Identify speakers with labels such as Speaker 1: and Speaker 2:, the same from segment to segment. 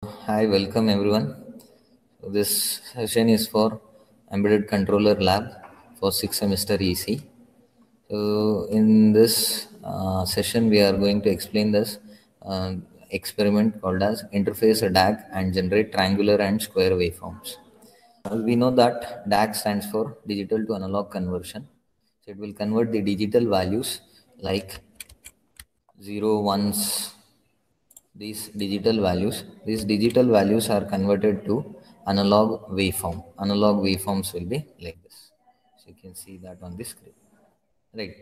Speaker 1: hi, welcome everyone. So this session is for Embedded Controller Lab for 6th semester EC. So in this session, we are going to explain this experiment called as interface a DAC and generate triangular and square waveforms. We know that DAC stands for digital to analog conversion. So it will convert the digital values like 0, 1s, these digital values are converted to analog waveform. Analog waveforms will be like this. So you can see that on the screen, right?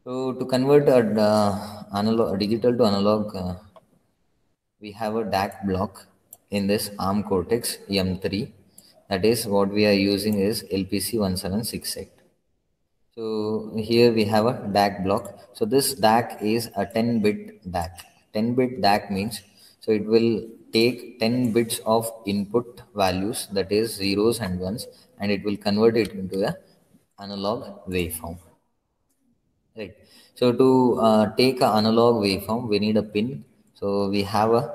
Speaker 1: So to convert a digital to analog, we have a DAC block in this ARM Cortex M3. That is what we are using is LPC 1768. So here we have a DAC block. So this DAC is a 10-bit DAC. 10-bit DAC means, so it will take 10 bits of input values, that is zeros and ones, and it will convert it into a analog waveform. Right. So to take an analog waveform, we need a pin. So we have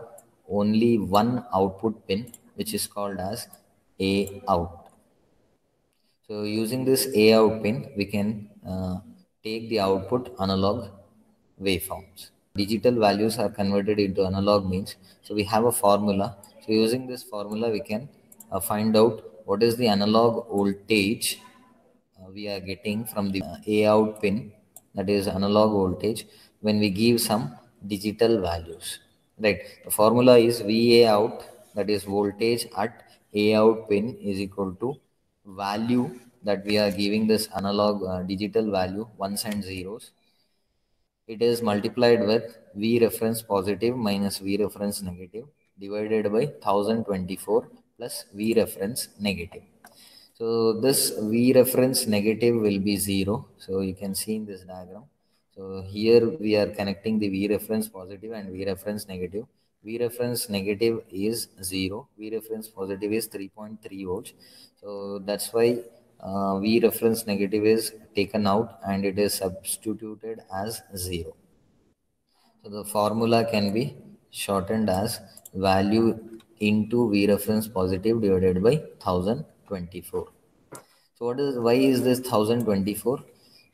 Speaker 1: only one output pin, which is called as A out. So using this A out pin, we can take the output analog waveforms. Digital values are converted into analog means. So we have a formula. So using this formula, we can find out what is the analog voltage we are getting from the A out pin, that is analog voltage, when we give some digital values. Right. The formula is VA out, that is voltage at A out pin, is equal to value that we are giving this analog digital value, ones and zeros. It is multiplied with V reference positive minus V reference negative divided by 1024 plus V reference negative. So this V reference negative will be 0. So you can see in this diagram. So here we are connecting the V reference positive and V reference negative. V reference negative is 0. V reference positive is 3.3 volts. So that's why V reference negative is taken out and it is substituted as 0. So the formula can be shortened as value into V reference positive divided by 1024. So why is this 1024?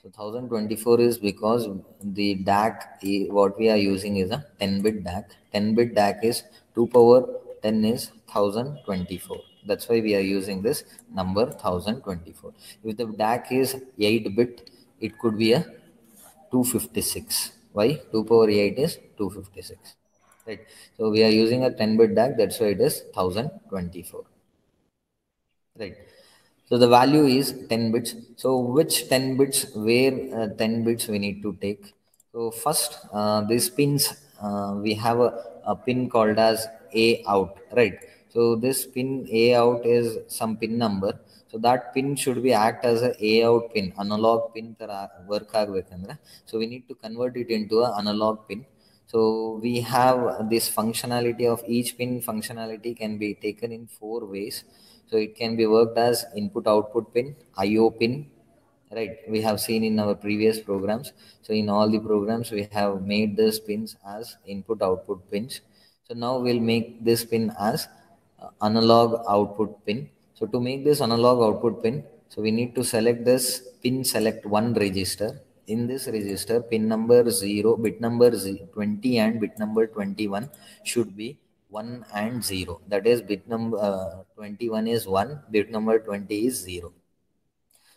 Speaker 1: So 1024 is because the DAC what we are using is a 10-bit DAC. 10-bit DAC is 2 power 10 is 1024. That's why we are using this number 1024. If the DAC is 8-bit, it could be a 256. Why? 2 power 8 is 256. Right. So we are using a 10-bit DAC. That's why it is 1024. Right. So the value is 10 bits. So which 10 bits, where 10 bits we need to take? So first, these pins, we have a pin called as A out, right? So this pin A out is some pin number. So that pin should be act as a A out pin, analog pin work agbekanದ್ರೆ. So we need to convert it into an analog pin. So we have this functionality of each pin functionality can be taken in 4 ways. So it can be worked as input output pin, IO pin, right? We have seen in our previous programs. So in all the programs, we have made these pins as input output pins. So now we'll make this pin as analog output pin. So to make this analog output pin, so we need to select this pin select one register. In this register, pin number 0, bit number 20 and bit number 21 should be 1 and 0. That is bit number 21 is 1, bit number 20 is 0.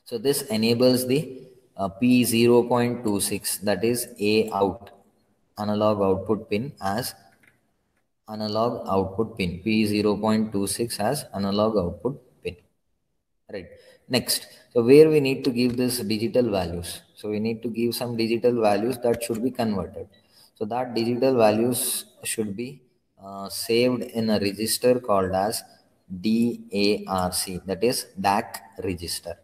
Speaker 1: So this enables the P0.26, that is A out, analog output pin as analog output pin, P0.26 as analog output pin. Right. Next, so where we need to give this digital values. So we need to give some digital values that should be converted. So that digital values should be saved in a register called as DARC, that is DAC register.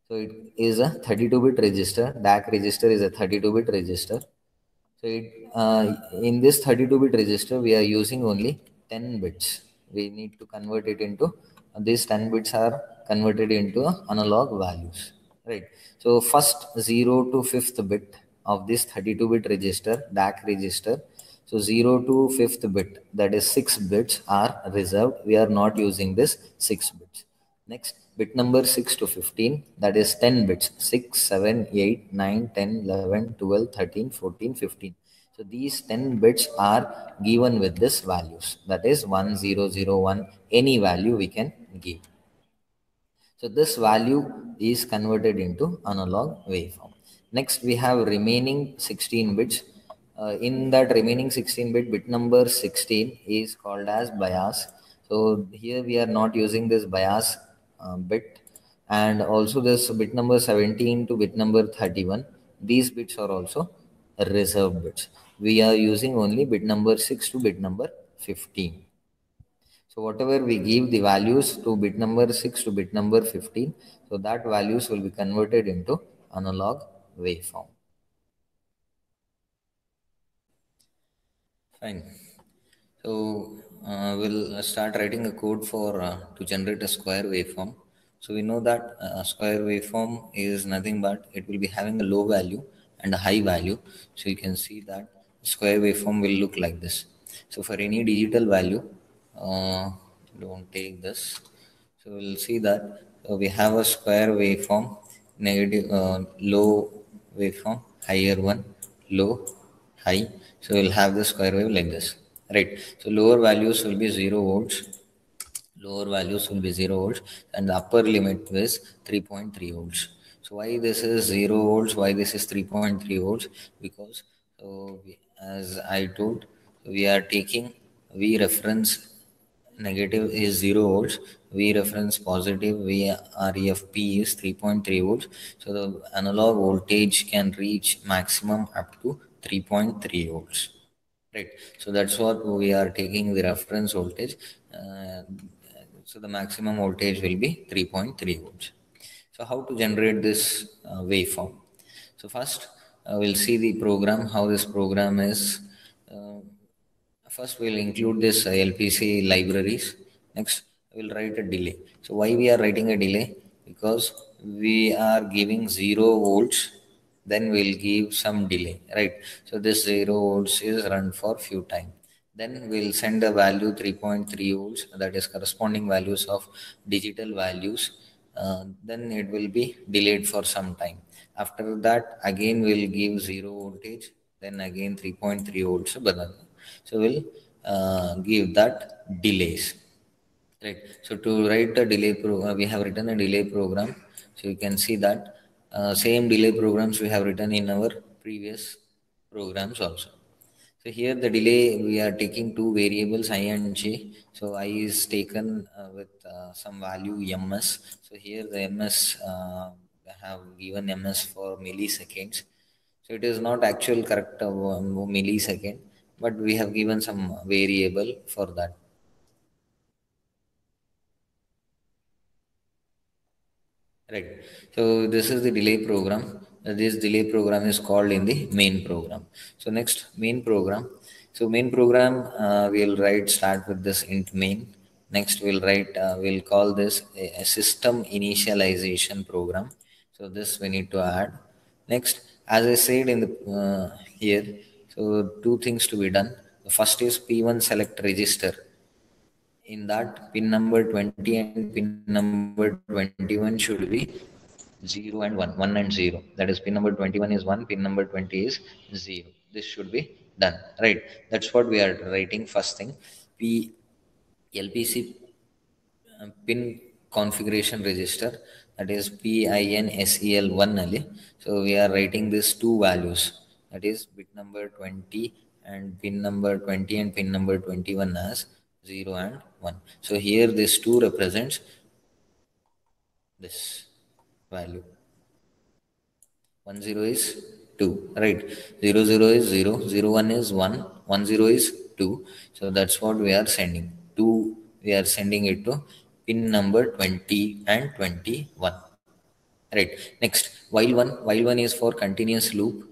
Speaker 1: So it is a 32-bit register. DAC register is a 32-bit register. So in this 32-bit register, we are using only 10 bits. We need to convert it into, these 10 bits are converted into analog values, right? So first 0 to 5th bit of this 32-bit register, DAC register. So 0 to 5th bit, that is 6 bits are reserved. We are not using this 6 bits. Next, bit number 6 to 15, that is 10 bits, 6, 7, 8, 9, 10, 11, 12, 13, 14, 15. So these 10 bits are given with this values, that is 1001, any value we can give. So this value is converted into analog waveform. Next, we have remaining 16 bits. In that remaining 16 bit number 16 is called as bias. So here we are not using this bias bit, and also this bit number 17 to bit number 31. These bits are also reserved bits. We are using only bit number 6 to bit number 15. So whatever we give the values to bit number 6 to bit number 15, so that values will be converted into analog waveform. Fine. So we'll start writing a code for to generate a square waveform. So we know that a square waveform is nothing but it will be having a low value and a high value. So you can see that square waveform will look like this. So for any digital value, uh, don't take this. So we'll see that we have a square waveform, negative, low waveform, higher one, low, high. So we'll have the square wave like this, right? So lower values will be 0 volts, lower values will be 0 volts, and the upper limit is 3.3 volts. So why this is 0 volts, why this is 3.3 volts? Because as I told, we are taking, we reference negative is 0 volts, we reference positive, VREFP is 3.3 volts. So the analog voltage can reach maximum up to 3.3 volts. Right. So that's what we are taking the reference voltage. So the maximum voltage will be 3.3 volts. So how to generate this waveform? So first we'll see the program, how this program is. Uh, First, we'll include this LPC libraries. Next, we'll write a delay. So why we are writing a delay? Because we are giving 0 volts, then we'll give some delay, right? So this 0 volts is run for few time. Then we'll send a value 3.3 volts, that is corresponding values of digital values. Then it will be delayed for some time. After that, again we'll give 0 voltage, then again 3.3 volts. So we'll give that delays. Right. So to write a delay program, we have written a delay program. So you can see that same delay programs we have written in our previous programs also. So here the delay, we are taking two variables I and j. So I is taken with some value ms. So here the ms, have given ms for milliseconds. So it is not actual correct millisecond, but we have given some variable for that. Right. So this is the delay program. This delay program is called in the main program. So next main program. So main program, we'll write start with this int main. Next we'll write, we'll call this a system initialization program. So this we need to add. Next, as I said in the here, so two things to be done. The first is P1 select register. In that, pin number 20 and pin number 21 should be 0 and 1, 1 and 0. That is, pin number 21 is 1, pin number 20 is 0. This should be done, right? That's what we are writing first thing. P LPC pin configuration register, that is PINSEL1 ನಲ್ಲಿ. So we are writing these two values, that is bit number 20 and pin number 20 and pin number 21 as 0 and 1. So here this 2 represents this value. 10 is 2, right? 00 is 0, 01 is 1, 10 is 2. So that's what we are sending. 2, we are sending it to pin number 20 and 21. Right. Next, while one is for continuous loop.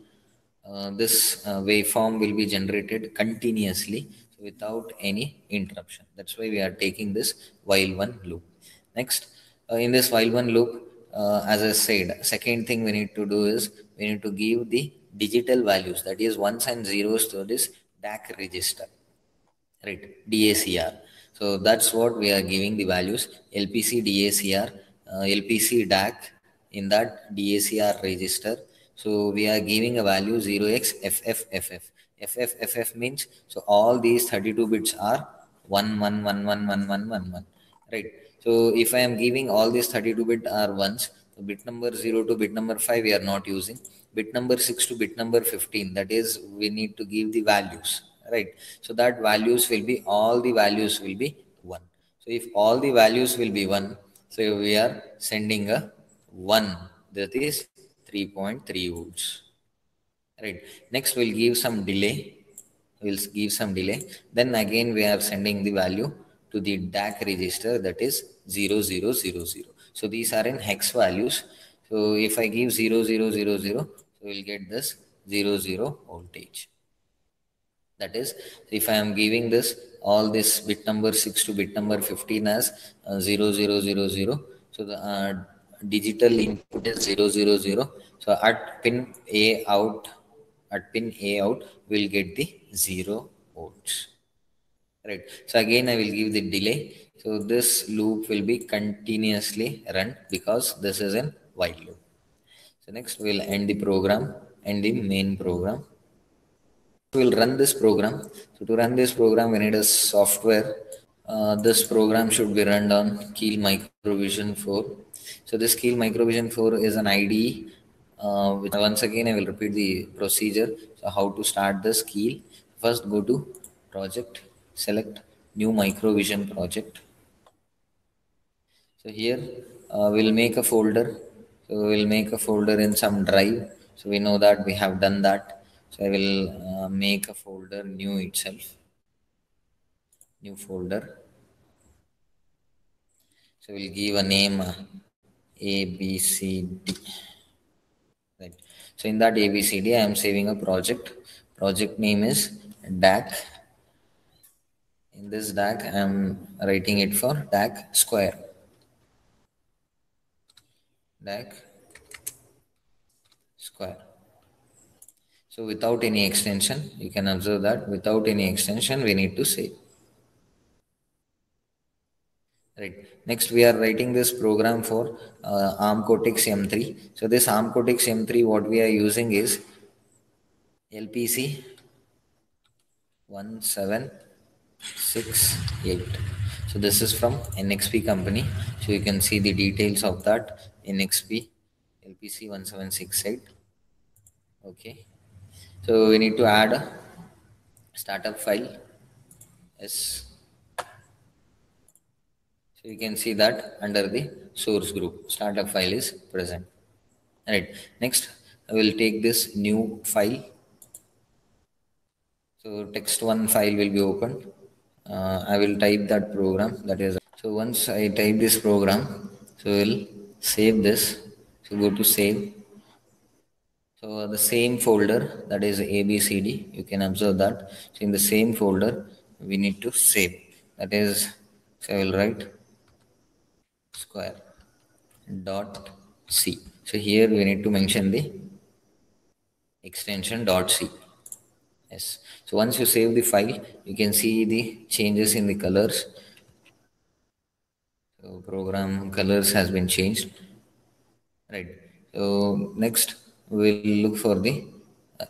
Speaker 1: This waveform will be generated continuously without any interruption. That's why we are taking this while one loop. Next, in this while one loop, as I said, second thing we need to do is we need to give the digital values, that is ones and zeros to this DAC register, right? DACR. So that's what we are giving the values: LPC, DACR, LPC, DAC in that DACR register. So we are giving a value 0x FFFF. FFFF means, so all these 32 bits are 1 1 1 1 1 1 1 1, right? So if I am giving all these 32 bit are ones, so bit number 0 to bit number 5 we are not using. Bit number 6 to bit number 15, that is we need to give the values, right? So that values will be, all the values will be 1. So if all the values will be 1, so we are sending a 1, that is 3.3 volts, right? Next we'll give some delay, we'll give some delay, then again we are sending the value to the DAC register, that is 0000. So these are in hex values. So if I give 0000, so we'll get this 00 voltage. That is, if I am giving this all this bit number 6 to bit number 15 as 0000, so the digital input is 000. So at pin A out, at pin A out, we'll get the 0 volts. Right. So again, I will give the delay. So this loop will be continuously run because this is a while loop. So next we'll end the program, end the main program. We'll run this program. So to run this program, we need a software. This program should be run on Keel Microvision 4. So this Keel Microvision 4 is an IDE. Which once again I will repeat the procedure. So how to start this Keel? First go to project, select new Microvision project. So here we'll make a folder. So we'll make a folder in some drive. So we know that we have done that. So I will make a folder new itself. New folder. So we'll give a name ABCD. Right. So in that ABCD, I am saving a project. Project name is DAC. In this DAC, I am writing it for DAC square. DAC square. So without any extension, you can observe that without any extension, we need to save. Right. Next, we are writing this program for ARM Cortex M3. So this ARM Cortex M3, what we are using is LPC 1768. So this is from NXP company. So you can see the details of that NXP LPC 1768. Okay. So we need to add a startup file. Yes. So you can see that under the source group, startup file is present. Right. Next, I will take this new file. So text one file will be opened. I will type that program. That is. So once I type this program, so we'll save this. So go to save. So the same folder, that is ABCD, you can observe that. So in the same folder, we need to save. That is, so I will write square dot C. So here we need to mention the extension dot C. Yes. So once you save the file, you can see the changes in the colors. So program colors has been changed. Right. So next we'll look for the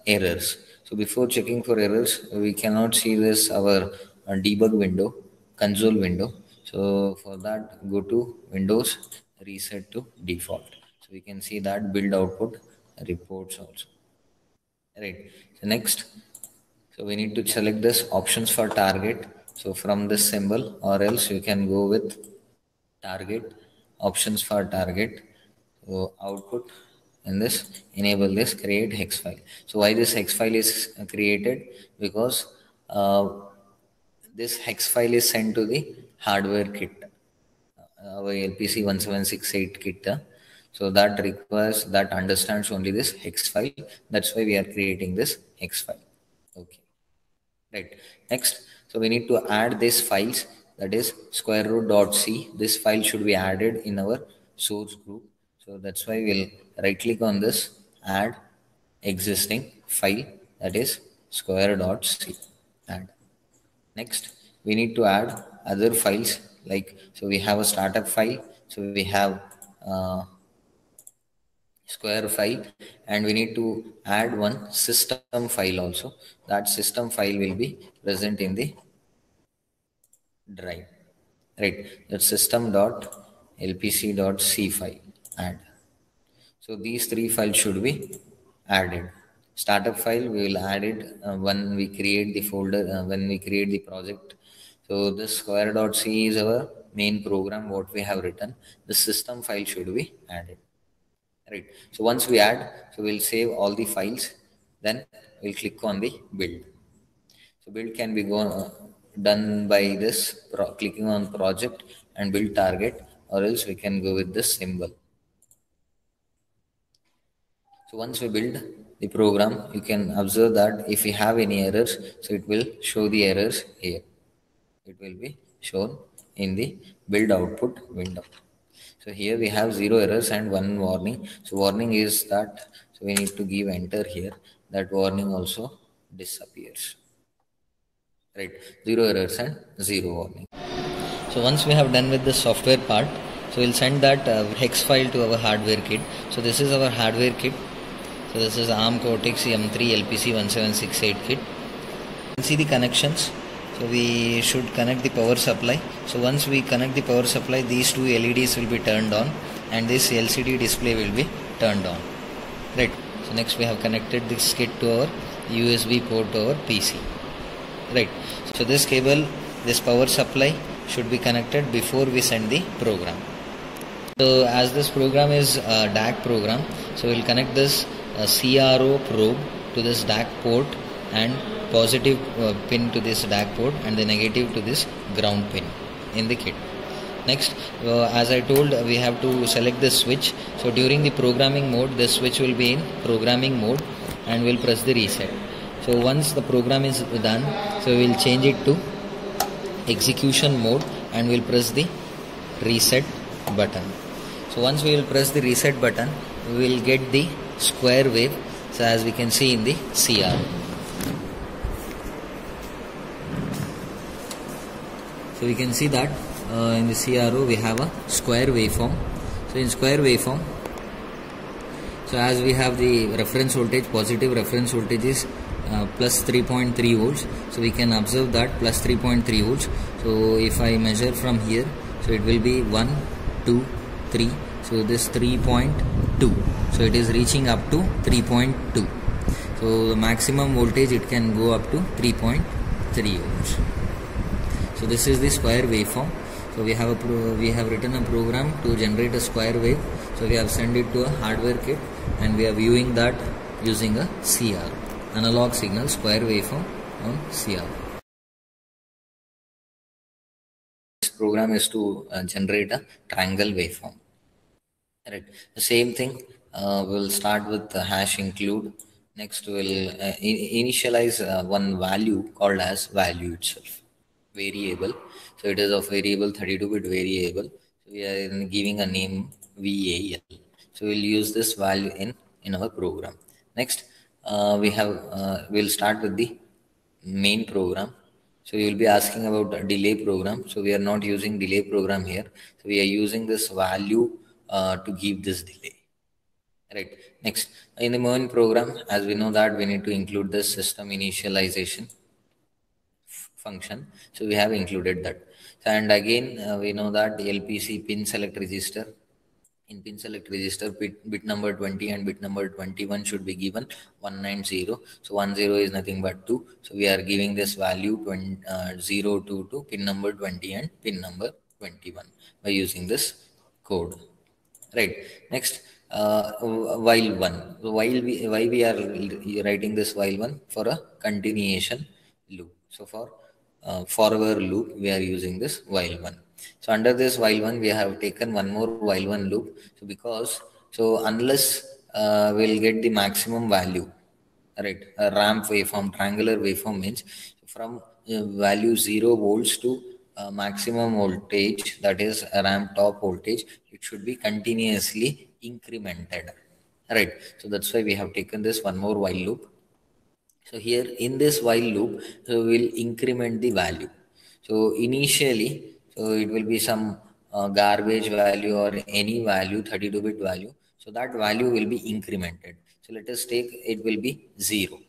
Speaker 1: errors. So before checking for errors, we cannot see this our debug window, console window. So for that, go to Windows, reset to default. So we can see that build output reports also. Right. So next, so we need to select this options for target. So from this symbol, or else you can go with target, options for target. So output in this, enable this, create hex file. So why this hex file is created? Because this hex file is sent to the hardware kit, our LPC 1768 kit. So that requires, that understands only this hex file. That's why we are creating this hex file. Okay. Right. Next, so we need to add these files, that is square root.c. This file should be added in our source group. So that's why we'll right click on this, add existing file, that is square.c. add. Next, we need to add other files like, so we have a startup file, so we have square file, and we need to add one system file also. That system file will be present in the drive, right? That system.lpc.c file, add. So these three files should be added. Startup file we will add it when we create the folder, when we create the project. So this square.c is our main program what we have written. The system file should be added, right? So once we add, so we'll save all the files, then we'll click on the build. So build can be done by this clicking on project and build target, or else we can go with this symbol. So once we build the program, you can observe that if we have any errors, so it will show the errors here. It will be shown in the build output window. So here we have 0 errors and 1 warning. So warning is that, so we need to give enter here. That warning also disappears. Right, 0 errors and 0 warning. So once we have done with the software part, so we'll send that hex file to our hardware kit. So this is our hardware kit. So this is ARM Cortex M3 LPC1768 kit. You can see the connections. So we should connect the power supply. So once we connect the power supply, these two LEDs will be turned on and this LCD display will be turned on. Right. So next we have connected this kit to our USB port to our PC. Right. So this cable, this power supply should be connected before we send the program. So as this program is a DAC program, so we'll connect this CRO probe to this DAC port and positive pin to this DAC port and the negative to this ground pin in the kit. Next, as I told, we have to select the switch. So during the programming mode, the switch will be in programming mode and we'll press the reset. So once the program is done, so we will change it to execution mode and we'll press the reset button. So once we will press the reset button, we will get the square wave. So as we can see in the CR. So we can see that in the CRO we have a square waveform. So in square waveform, so as we have the reference voltage, positive reference voltage is plus 3.3 volts. So we can observe that plus 3.3 volts. So if I measure from here, so it will be 1, 2, 3. So this 3.2. So it is reaching up to 3.2. So the maximum voltage it can go up to 3.3 volts. So this is the square waveform. So we have written a program to generate a square wave. So we have sent it to a hardware kit and we are viewing that using a CR, analog signal square waveform on CR. This program is to generate a triangle waveform. Right. The same thing. We'll start with the hash include. Next, we'll initialize one value called as value itself. Variable. So it is of variable 32-bit variable. So we are giving a name VAL. So we'll use this value in our program. Next, we'll start with the main program. So you will be asking about a delay program. So we are not using delay program here. So we are using this value to give this delay. Right. Next, in the main program, as we know that we need to include the system initialization function. So we have included that. And again, we know that the LPC pin select register. In pin select register, bit number 20 and bit number 21 should be given 190. So 10 is nothing but 2. So we are giving this value 0 to pin number 20 and pin number 21 by using this code. Right. Next, while one. So why we are writing this while one? For a continuation loop. So for forward loop, we are using this while one. So under this while one, we have taken one more while one loop. So unless we'll get the maximum value, right? A ramp waveform, triangular waveform means from value 0 volts to maximum voltage, that is a ramp top voltage, it should be continuously incremented, right? So that's why we have taken this one more while loop. So here in this while loop, so we will increment the value. So initially, so it will be some garbage value or any value, 32-bit value. So that value will be incremented. So let us take it will be 0,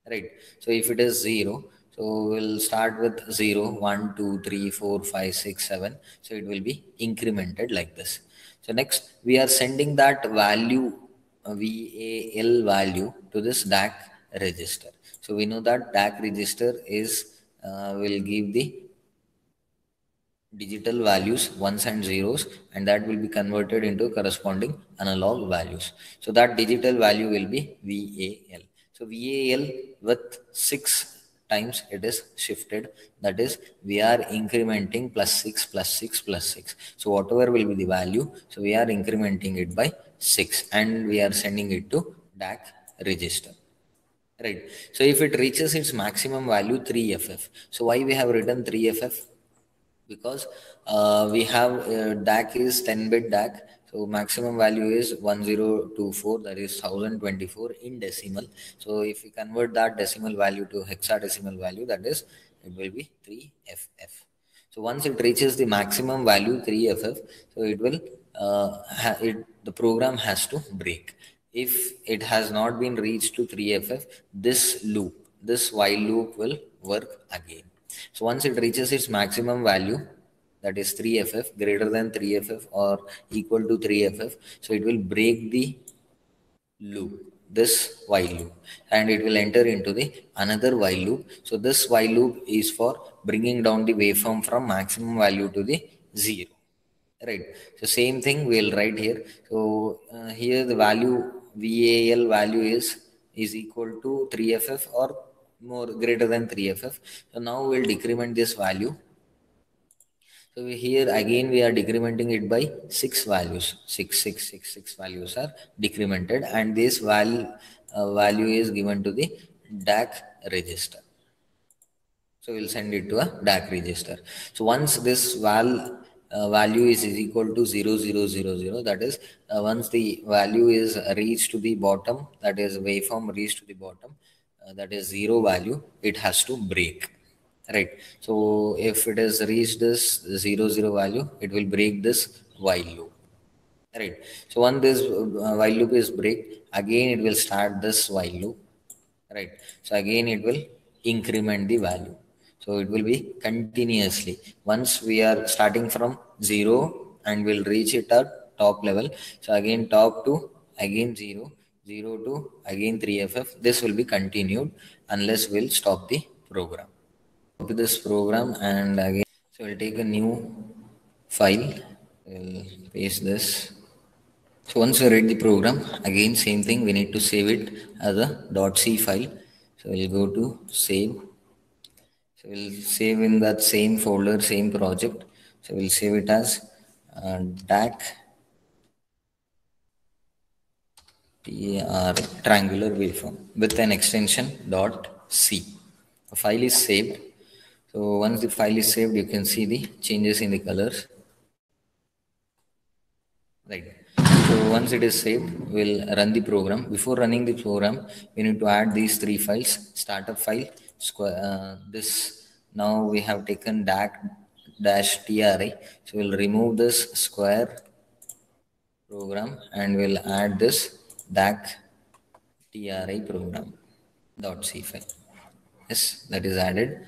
Speaker 1: right? So if it is 0, so we'll start with 0, 1, 2, 3, 4, 5, 6, 7. So it will be incremented like this. So next we are sending that value, VAL value, to this DAC register. So we know that DAC register is will give the digital values, ones and zeros, and that will be converted into corresponding analog values. So that digital value will be VAL. So VAL with 6 times it is shifted, that is we are incrementing plus 6 plus 6 plus 6. So whatever will be the value, so we are incrementing it by 6 and we are sending it to DAC register. Right. So if it reaches its maximum value 3FF. So why we have written 3FF? Because we have DAC is 10-bit DAC, so maximum value is 1024, that is 1024 in decimal. So if we convert that decimal value to hexadecimal value, that is it will be 3FF. So once it reaches the maximum value 3FF, so it will the program has to break. If it has not been reached to 3FF, this while loop will work again. So once it reaches its maximum value, that is 3FF, greater than 3FF or equal to 3FF, so it will break the loop, this while loop, and it will enter into the another while loop. So this while loop is for bringing down the waveform from maximum value to the 0, right? So same thing we'll write here. So here the value VAL value is equal to 3FF or more greater than 3FF. So now we'll decrement this value. So here again we are decrementing it by 6 values. 6 values are decremented, and this value is given to the DAC register. So we'll send it to a DAC register. So once this value is equal to 0000, that is once the value is reached to the bottom, that is waveform reached to the bottom, that is 0 value, it has to break. Right. So if it has reached this 00 value, it will break this while loop. Right. So once this while loop is break, again it will start this while loop. Right. So again it will increment the value. So it will be continuously. Once we are starting from 0 and will reach it at top level. So again top to again 0, 0 to again 3FF. This will be continued unless we'll stop the program. To this program, and again so we'll take a new file, we'll paste this. So once we read the program, again same thing, we need to save it as a .c file. So we'll go to save. So we'll save in that same folder, same project. So we'll save it as DAC TAR triangular waveform with an extension .c. The file is saved. So once the file is saved, you can see the changes in the colors. Right. So once it is saved, we'll run the program. Before running the program, we need to add these 3 files. Startup file, this now we have taken DAC-TRI. So we'll remove this square program and we'll add this DAC-TRI program .c file. Yes, that is added.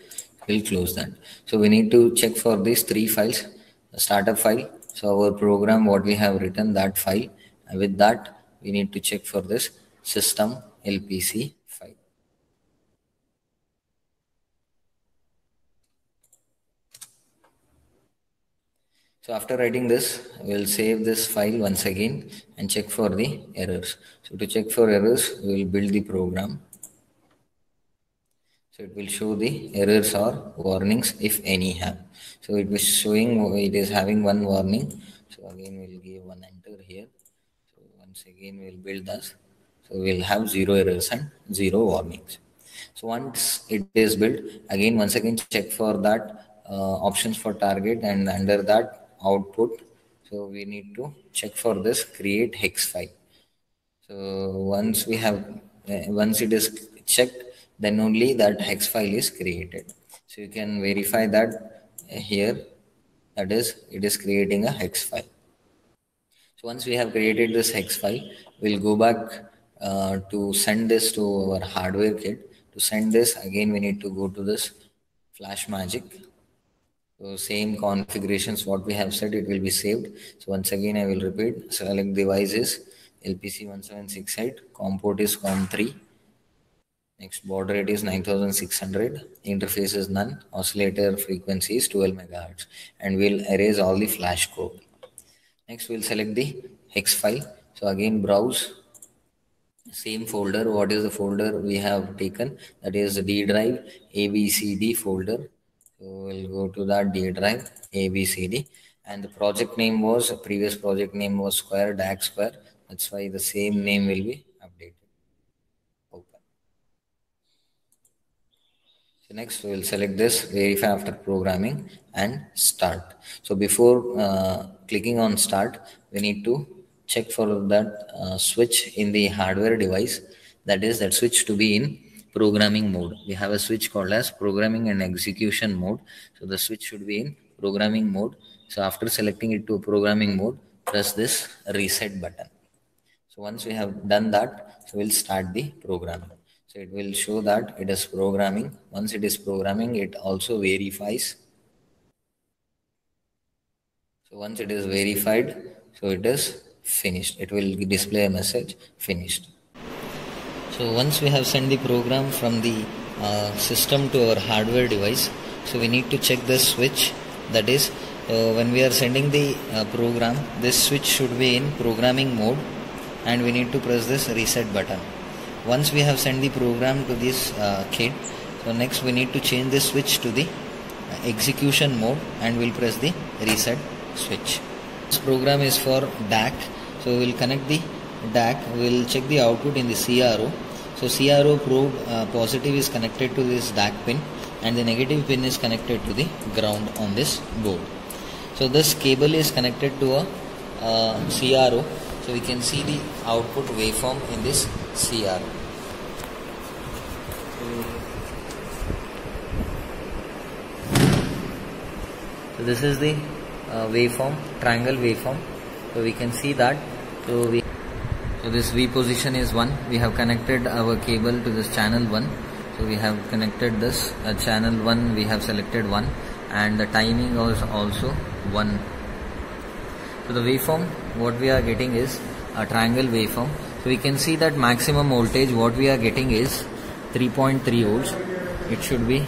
Speaker 1: We'll close that. So we need to check for these 3 files. The startup file, so our program what we have written, that file, and with that we need to check for this system LPC file. So after writing this, we'll save this file once again and check for the errors. So to check for errors, we will build the program. So it will show the errors or warnings if any have. So it was showing it is having one warning. So again we'll give one enter here. So once again we'll build this. So we'll have 0 errors and 0 warnings. So once it is built, again once again check for that options for target, and under that output. So we need to check for this create hex file. So once we have once it is checked, then only that hex file is created. So you can verify that here, that is, it is creating a hex file. So once we have created this hex file, we'll go back to send this to our hardware kit. To send this, again we need to go to this FlashMagic. So same configurations what we have set, it will be saved. So once again I will repeat, select devices, LPC1768, COM port is COM3, next baud rate is 9600, interface is none, oscillator frequency is 12 megahertz, and we'll erase all the flash code. Next we'll select the hex file. So again browse same folder. What is the folder we have taken? That is the D drive ABCD folder. So we'll go to that D drive ABCD, and the project name was, previous project name was Square DAC Square. That's why the same name will be updated. Open. So next we will select this, verify after programming, and start. So before clicking on start, we need to check for that switch in the hardware device, that is that switch to be in programming mode. We have a switch called as programming and execution mode. So the switch should be in programming mode. So after selecting it to programming mode, press this reset button. So once we have done that, so we'll start the programming. So it will show that it is programming. Once it is programming, it also verifies. So once it is verified, so it is finished. It will display a message finished. So once we have sent the program from the system to our hardware device, so we need to check this switch. That is, when we are sending the program, this switch should be in programming mode, and we need to press this reset button. Once we have sent the program to this kit, so next we need to change this switch to the execution mode, and we'll press the reset switch. This program is for DAC, so we'll connect the DAC. We'll check the output in the CRO. So CRO probe positive is connected to this DAC pin, and the negative pin is connected to the ground on this board. So this cable is connected to a CRO, so we can see the output waveform in this CRO. So this is the waveform, triangle waveform. So we can see that. So this V position is 1. We have connected our cable to this channel 1. So we have connected this channel 1. We have selected 1, and the timing was also 1. So the waveform what we are getting is a triangle waveform. So we can see that maximum voltage what we are getting is 3.3 volts. It should be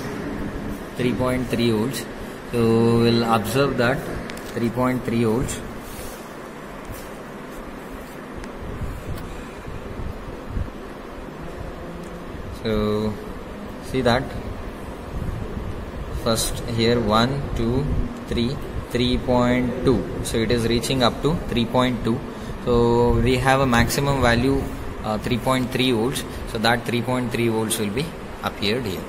Speaker 1: 3.3 volts. So we'll observe that 3.3 volts. So see that first here 1, 2, 3, 3.2. So it is reaching up to 3.2. So we have a maximum value 3.3 volts. So that 3.3 volts will be appeared here.